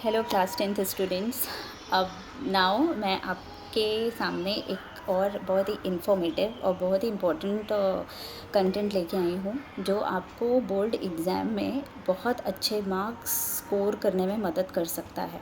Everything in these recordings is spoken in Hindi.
Hello class 10th students. अब नाउ मैं आपके सामने एक और बहुत ही इन्फॉर्मेटिव और बहुत ही इम्पोर्टेंट कंटेंट लेके आई हूँ जो आपको बोर्ड एग्ज़ाम में बहुत अच्छे मार्क्स स्कोर करने में मदद कर सकता है।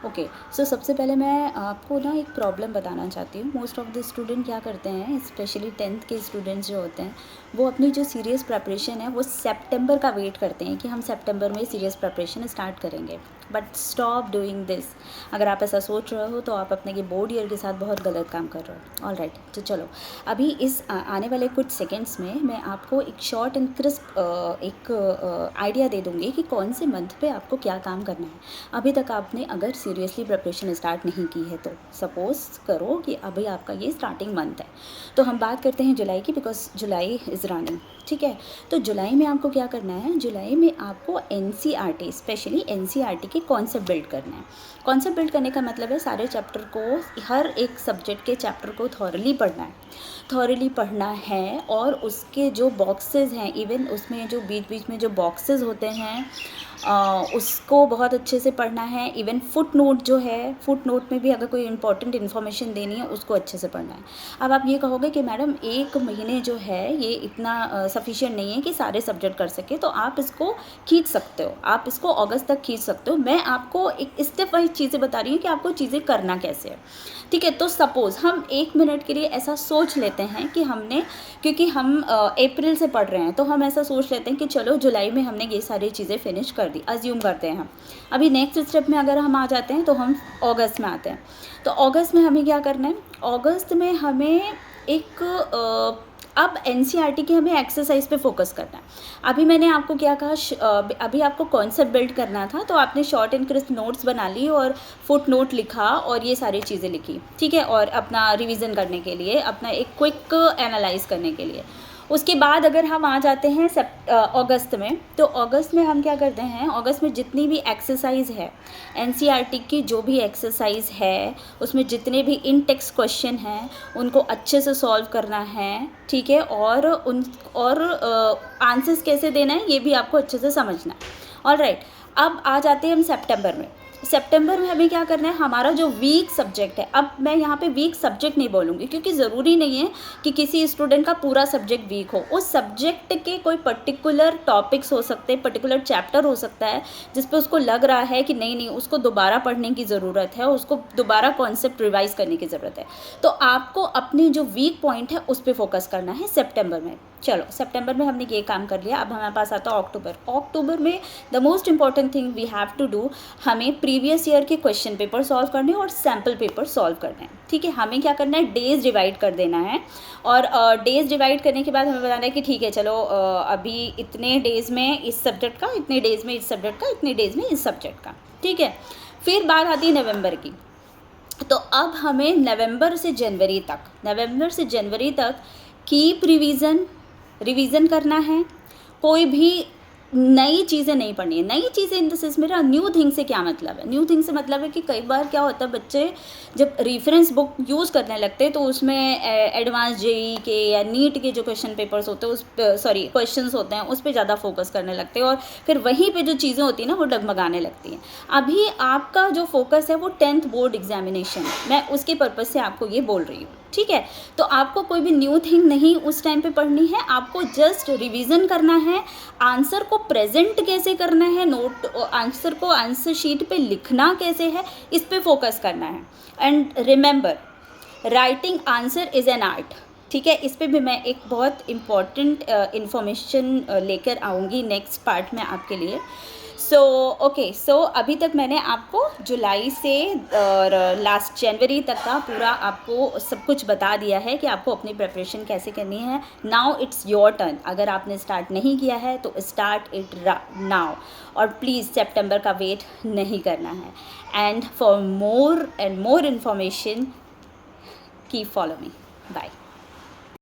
ओके, सो सबसे पहले मैं आपको ना एक प्रॉब्लम बताना चाहती हूँ। मोस्ट ऑफ द स्टूडेंट क्या करते हैं, स्पेशली 10th के स्टूडेंट्स जो होते हैं, वो अपनी जो सीरियस प्रिपरेशन है वो सितंबर का वेट करते हैं कि हम सितंबर में सीरियस प्रिपरेशन स्टार्ट करेंगे। But stop doing this. अगर आप ऐसा सोच रहे हो तो आप अपने के बोर्ड ईयर के साथ बहुत गलत काम कर रहे हो। ऑल राइट, तो चलो अभी इस आने वाले कुछ सेकेंड्स में मैं आपको एक शॉर्ट एंड क्रिस्प एक आइडिया दे दूँगी कि कौन से मंथ पे आपको क्या काम करना है। अभी तक आपने अगर सीरियसली प्रिपरेशन स्टार्ट नहीं की है तो सपोज करो कि अभी आपका ये स्टार्टिंग मंथ है, तो हम बात करते हैं जुलाई की, बिकॉज जुलाई इज़ रनिंग। ठीक है, तो जुलाई में आपको क्या करना है, जुलाई में आपको एनसीईआरटी, स्पेशली एनसीईआरटी के कॉन्सेप्ट बिल्ड करना है। कॉन्सेप्ट बिल्ड करने का मतलब है सारे चैप्टर को, हर एक सब्जेक्ट के चैप्टर को थॉरली पढ़ना है और उसके जो बॉक्सेस हैं, इवन उसमें जो बीच बीच में जो बॉक्सेस होते हैं उसको बहुत अच्छे से पढ़ना है। इवन फुट नोट जो है, फुट नोट में भी अगर कोई इंपॉर्टेंट इन्फॉर्मेशन देनी है उसको अच्छे से पढ़ना है। अब आप ये कहोगे कि मैडम एक महीने जो है ये इतना सफिशिएंट नहीं है कि सारे सब्जेक्ट कर सके, तो आप इसको खींच सकते हो, आप इसको अगस्त तक खींच सकते हो। मैं आपको एक स्टेप वाइज चीज़ें बता रही हूँ कि आपको चीज़ें करना कैसे है। ठीक है, तो सपोज़ हम 1 मिनट के लिए ऐसा सोच लेते हैं कि हमने, क्योंकि हम अप्रैल से पढ़ रहे हैं, तो हम ऐसा सोच लेते हैं कि चलो जुलाई में हमने ये सारी चीज़ें फिनिश कर दी, अज्यूम करते हैं हम। अभी नेक्स्ट स्टेप में अगर हम आ जाते हैं तो हम अगस्त में आते हैं। तो अगस्त में हमें क्या करना है, अगस्त में हमें एक अब एनसीईआरटी के हमें एक्सरसाइज पे फोकस करना है। अभी मैंने आपको क्या कहा, अभी आपको कॉन्सेप्ट बिल्ड करना था, तो आपने शॉर्ट एंड क्रिस्प नोट्स बना ली और फुट नोट लिखा और ये सारी चीज़ें लिखी। ठीक है, और अपना रिवीजन करने के लिए, अपना एक क्विक एनालाइज करने के लिए। उसके बाद अगर हम आ जाते हैं अगस्त में, तो अगस्त में हम क्या करते हैं, अगस्त में जितनी भी एक्सरसाइज है एनसीईआरटी की, जो भी एक्सरसाइज है उसमें जितने भी इन टेक्स्ट क्वेश्चन हैं उनको अच्छे से सॉल्व करना है। ठीक है, और आंसर्स कैसे देना है ये भी आपको अच्छे से समझना है। ऑल राइट, अब आ जाते हैं हम सितंबर में। सितंबर में हमें क्या करना है, हमारा जो वीक सब्जेक्ट है, अब मैं यहाँ पे वीक सब्जेक्ट नहीं बोलूँगी क्योंकि ज़रूरी नहीं है कि किसी स्टूडेंट का पूरा सब्जेक्ट वीक हो। उस सब्जेक्ट के कोई पर्टिकुलर टॉपिक्स हो सकते हैं, पर्टिकुलर चैप्टर हो सकता है जिस पे उसको लग रहा है कि नहीं उसको दोबारा पढ़ने की ज़रूरत है, उसको दोबारा कॉन्सेप्ट रिवाइज करने की ज़रूरत है। तो आपको अपनी जो वीक पॉइंट है उस पर फोकस करना है सितंबर में। चलो, सितंबर में हमने ये काम कर लिया। अब हमारे पास आता है अक्टूबर। अक्टूबर में the most important thing we have to do, हमें प्रीवियस ईयर के क्वेश्चन पेपर सॉल्व करने और सैम्पल पेपर सॉल्व करने हैं। ठीक है, हमें क्या करना है, डेज डिवाइड कर देना है और डेज डिवाइड करने के बाद हमें बताना है कि ठीक है चलो अभी इतने डेज में इस सब्जेक्ट का, इतने डेज में इस सब्जेक्ट का, इतने डेज में इस सब्जेक्ट का। ठीक है, फिर बात आती है नवंबर की। तो अब हमें नवंबर से जनवरी तक कीप रिवीजन करना है। कोई भी नई चीज़ें नहीं पढ़नी है। नई चीज़ें इन द सेंस, मेरा न्यू थिंग से क्या मतलब है, न्यू थिंग से मतलब है कि कई बार क्या होता है, बच्चे जब रेफरेंस बुक यूज़ करने लगते हैं तो उसमें एडवांस जेईई के या नीट के जो क्वेश्चन पेपर्स होते हैं, क्वेश्चंस होते हैं, उस पर ज़्यादा फोकस करने लगते हैं और फिर वहीं पे जो चीज़ें होती हैं ना वो डगमगाने लगती हैं। अभी आपका जो फोकस है वो 10th बोर्ड एग्जामिनेशन, मैं उसके पर्पज़ से आपको ये बोल रही हूँ। ठीक है, तो आपको कोई भी न्यू थिंग नहीं उस टाइम पे पढ़नी है, आपको जस्ट रिवीजन करना है। आंसर को प्रेजेंट कैसे करना है, आंसर को आंसर शीट पे लिखना कैसे है, इस पे फोकस करना है। And remember, writing answer is an art. ठीक है, इस पे भी मैं एक बहुत इम्पॉर्टेंट इन्फॉर्मेशन लेकर आऊँगी नेक्स्ट पार्ट में आपके लिए। सो अभी तक मैंने आपको जुलाई से और लास्ट जनवरी तक का पूरा आपको सब कुछ बता दिया है कि आपको अपनी प्रिपरेशन कैसे करनी है। Now it's your turn. अगर आपने स्टार्ट नहीं किया है तो स्टार्ट इट नाउ, और प्लीज़ सितंबर का वेट नहीं करना है। And for more and more information keep follow me. Bye.